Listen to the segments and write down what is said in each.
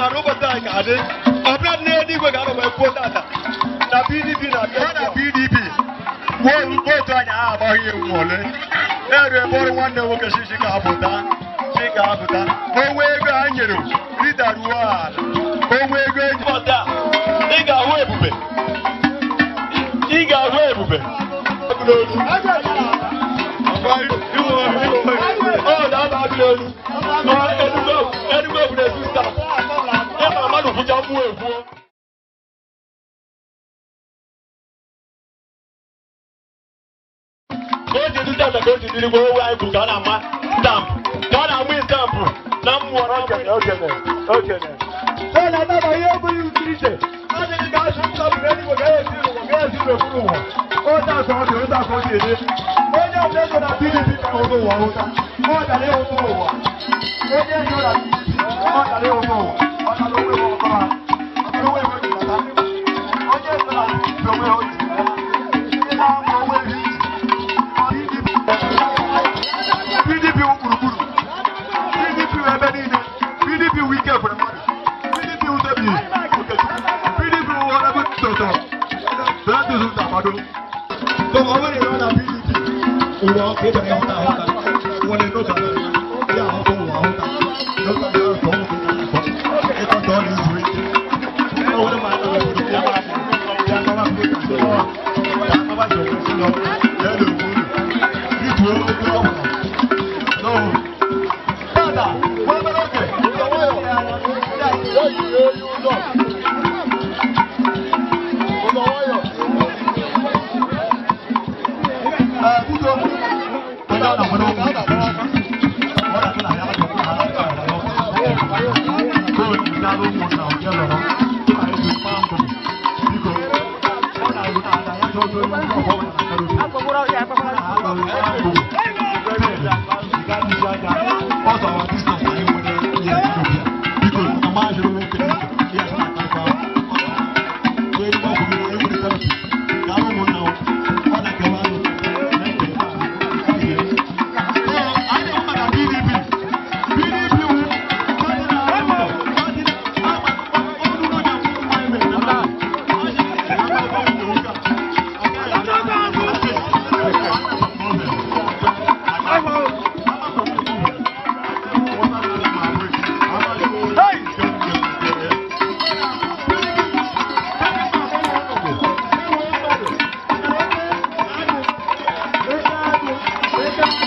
mara ụbọchị anyị ga-adị ọbụla n'eluigwe ga-anọ wee kwuo tata na PDP na PDP vootu anyị agbaghị ewu ole na-eru ebe ọrụ nwanne nwoke Chichi ga-apụta onwe ego anyị nyere rita ruo ala onwe ego eji ọta ị ga-ahụ ebube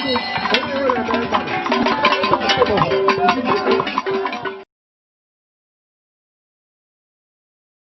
Thank you.